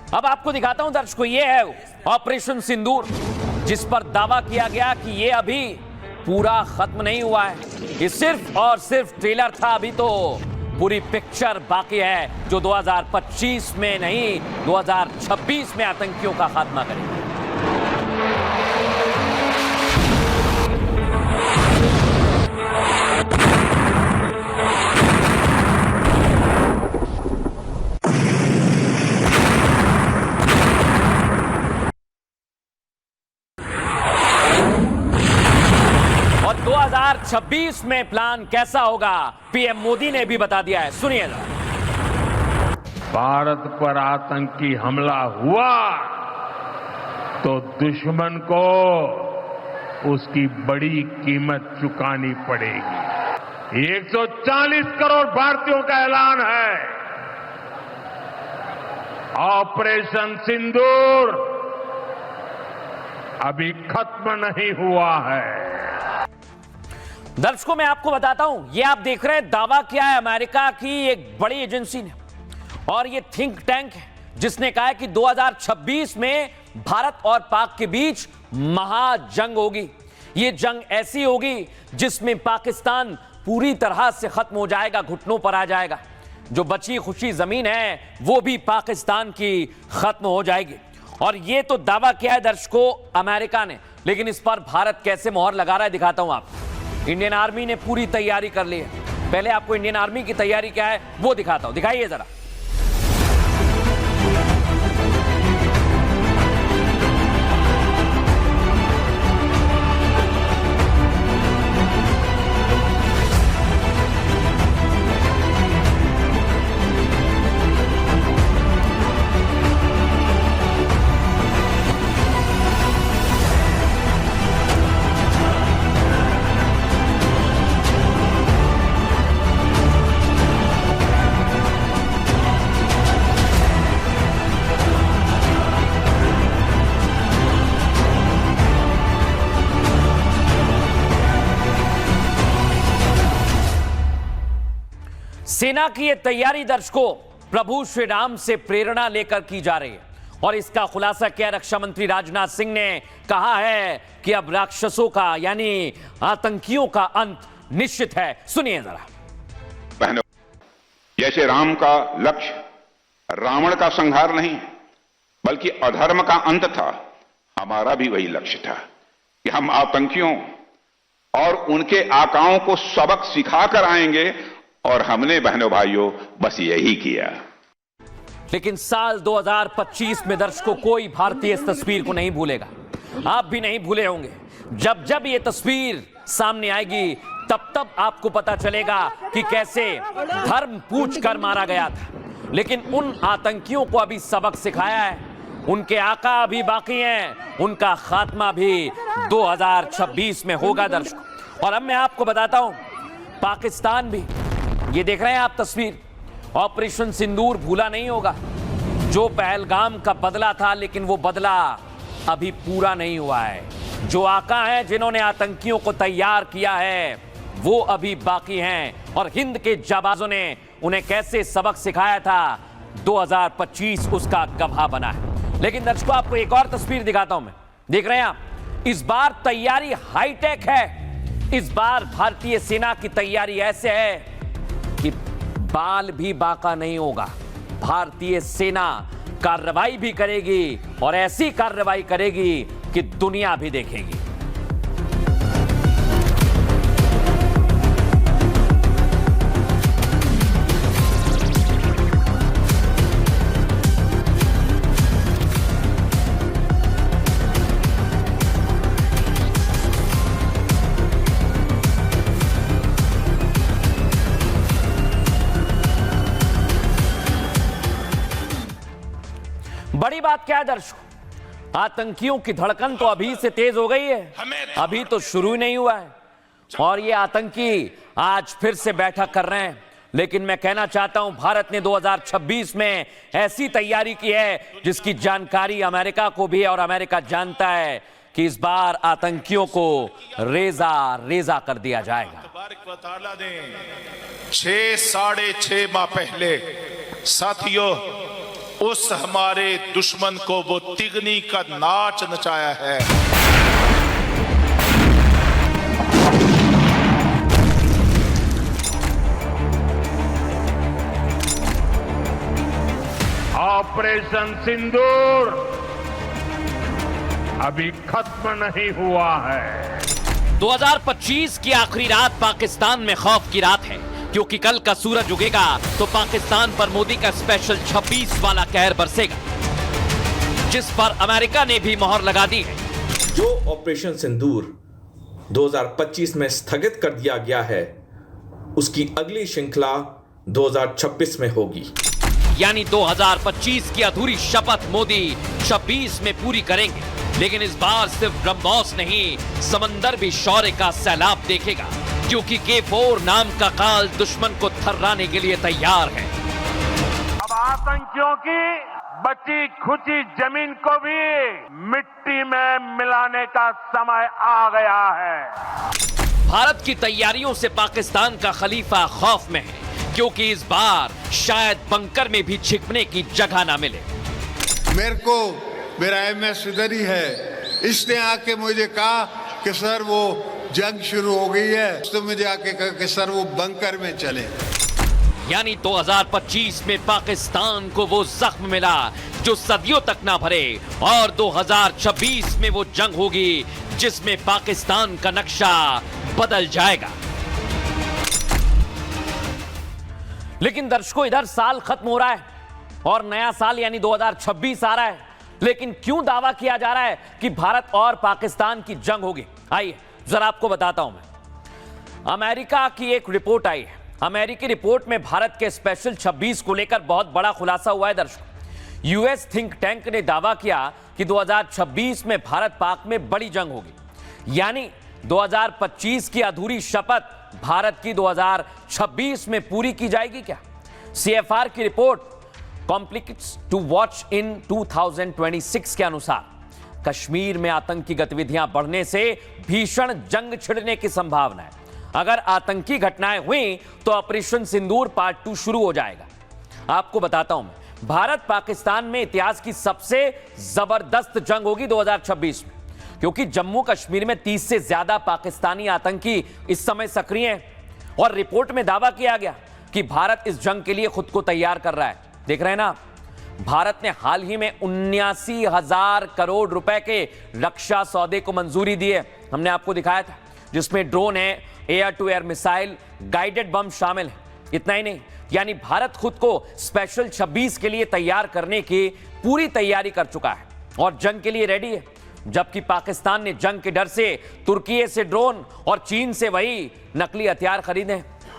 अब आपको दिखाता हूं दर्शकों, ये है ऑपरेशन सिंदूर, जिस पर दावा किया गया कि ये अभी पूरा खत्म नहीं हुआ है। ये सिर्फ और सिर्फ ट्रेलर था, अभी तो पूरी पिक्चर बाकी है, जो 2025 में नहीं 2026 में आतंकियों का खात्मा करेगी। और 2026 में प्लान कैसा होगा, पीएम मोदी ने भी बता दिया है, सुनिएगा। भारत पर आतंकी हमला हुआ तो दुश्मन को उसकी बड़ी कीमत चुकानी पड़ेगी। 140 करोड़ भारतीयों का ऐलान है। ऑपरेशन सिंदूर अभी खत्म नहीं हुआ है। दर्शकों मैं आपको बताता हूं, ये आप देख रहे हैं, दावा किया है अमेरिका की एक बड़ी एजेंसी ने, और ये थिंक टैंक है जिसने कहा है कि 2026 में भारत और पाक के बीच महाजंग होगी। ये जंग ऐसी होगी जिसमें पाकिस्तान पूरी तरह से खत्म हो जाएगा, घुटनों पर आ जाएगा। जो बची खुशी जमीन है वो भी पाकिस्तान की खत्म हो जाएगी। और ये तो दावा किया है दर्शकों अमेरिका ने, लेकिन इस पर भारत कैसे मोहर लगा रहा है दिखाता हूं आपको। इंडियन आर्मी ने पूरी तैयारी कर ली है। पहले आपको इंडियन आर्मी की तैयारी क्या है वो दिखाता हूं, दिखाइए जरा। सेना की यह तैयारी दर्शकों प्रभु श्री राम से प्रेरणा लेकर की जा रही है, और इसका खुलासा किया रक्षा मंत्री राजनाथ सिंह ने। कहा है कि अब राक्षसों का यानी आतंकियों का अंत निश्चित है, सुनिए जरा। बहनों, जैसे राम का लक्ष्य रावण का संहार नहीं बल्कि अधर्म का अंत था, हमारा भी वही लक्ष्य था कि हम आतंकियों और उनके आकाओं को सबक सिखाकर आएंगे, और हमने बहनों भाइयों बस यही किया। लेकिन साल 2025 में दर्शकों कोई भारतीय इस तस्वीर को नहीं भूलेगा, आप भी नहीं भूले होंगे। जब जब ये तस्वीर सामने आएगी तब तब आपको पता चलेगा कि कैसे धर्म पूछ कर मारा गया था। लेकिन उन आतंकियों को अभी सबक सिखाया है, उनके आका अभी बाकी हैं, उनका खात्मा भी 2026 में होगा दर्शकों। और अब मैं आपको बताता हूं, पाकिस्तान भी, ये देख रहे हैं आप तस्वीर, ऑपरेशन सिंदूर भूला नहीं होगा। जो पहलगाम का बदला था, लेकिन वो बदला अभी पूरा नहीं हुआ है। जो आका हैं जिन्होंने आतंकियों को तैयार किया है वो अभी बाकी हैं, और हिंद के जाबाजों ने उन्हें कैसे सबक सिखाया था, 2025 उसका गवाह बना है। लेकिन दर्शकों आपको एक और तस्वीर दिखाता हूं मैं, देख रहे हैं आप, इस बार तैयारी हाईटेक है। इस बार भारतीय सेना की तैयारी ऐसे है कि बाल भी बाका नहीं होगा। भारतीय सेना कार्रवाई भी करेगी, और ऐसी कार्रवाई करेगी कि दुनिया भी देखेगी। बड़ी बात क्या है दर्शकों, आतंकियों की धड़कन तो अभी से तेज हो गई है, अभी तो शुरू ही नहीं हुआ है, और ये आतंकी आज फिर से बैठक कर रहे हैं। लेकिन मैं कहना चाहता हूं, भारत ने 2026 में ऐसी तैयारी की है जिसकी जानकारी अमेरिका को भी है, और अमेरिका जानता है कि इस बार आतंकियों को रेजा रेजा कर दिया जाएगा। 6 साढ़े 6 माह पहले साथियों, उस हमारे दुश्मन को वो तिगनी का नाच नचाया है। ऑपरेशन सिंदूर अभी खत्म नहीं हुआ है। 2025 की आखिरी रात पाकिस्तान में खौफ की रात है, क्योंकि कल का सूरज उगेगा तो पाकिस्तान पर मोदी का स्पेशल 26 वाला कहर बरसेगा, जिस पर अमेरिका ने भी मोहर लगा दी है। जो ऑपरेशन सिंदूर 2025 में स्थगित कर दिया गया है, उसकी अगली श्रृंखला 2026 में होगी। यानी 2025 की अधूरी शपथ मोदी 26 में पूरी करेंगे, लेकिन इस बार सिर्फ ब्रह्मोस नहीं, समंदर भी शौर्य का सैलाब देखेगा, क्योंकि K4 नाम का काल दुश्मन को थर्राने के लिए तैयार है। अब आतंकियों की बची खुची जमीन को भी मिट्टी में मिलाने का समय आ गया है। भारत की तैयारियों से पाकिस्तान का खलीफा खौफ में है, क्योंकि इस बार शायद बंकर में भी छिपने की जगह ना मिले। मेरा MS इधर ही है, इसने आके मुझे कहा कि सर वो जंग शुरू हो गई है, तो मुझे आके कहा कि सर वो बंकर में चले। यानी 2025 में पाकिस्तान को वो जख्म मिला जो सदियों तक ना भरे, और 2026 में वो जंग होगी जिसमें पाकिस्तान का नक्शा बदल जाएगा। लेकिन दर्शकों, इधर साल खत्म हो रहा है और नया साल यानी 2026 आ रहा है, लेकिन क्यों दावा किया जा रहा है कि भारत और पाकिस्तान की जंग होगी? आइए जरा आपको बताता हूं मैं। अमेरिका की एक रिपोर्ट आई है। अमेरिकी रिपोर्ट में भारत के स्पेशल 26 को लेकर बहुत बड़ा खुलासा हुआ है दर्शकों। यूएस थिंक टैंक ने दावा किया कि 2026 में भारत पाक में बड़ी जंग होगी, यानी 2025 की अधूरी शपथ भारत की 2026 में पूरी की जाएगी क्या? CFR की report conflicts to watch in 2026 के अनुसार कश्मीर में आतंकी गतिविधियां बढ़ने से भीषण जंग छिड़ने की संभावना है। अगर आतंकी घटनाएं हुई तो ऑपरेशन सिंदूर पार्ट 2 शुरू हो जाएगा। आपको बताता हूं मैं, भारत पाकिस्तान में इतिहास की सबसे जबरदस्त जंग होगी 2026 में, क्योंकि जम्मू कश्मीर में 30 से ज्यादा पाकिस्तानी आतंकी इस समय सक्रिय हैं, और रिपोर्ट में दावा किया गया कि भारत इस जंग के लिए खुद को तैयार कर रहा है। देख रहे हैं ना, भारत ने हाल ही में 79,000 करोड़ रुपए के रक्षा सौदे को मंजूरी दी है। हमने आपको दिखाया था, जिसमें ड्रोन है, air to air missile, guided bomb शामिल है। इतना ही नहीं, यानी भारत खुद को स्पेशल 26 के लिए तैयार करने की पूरी तैयारी कर चुका है और जंग के लिए रेडी है। जबकि पाकिस्तान ने जंग के डर से तुर्की से ड्रोन और चीन से वही नकली हथियार खरीदे हैं।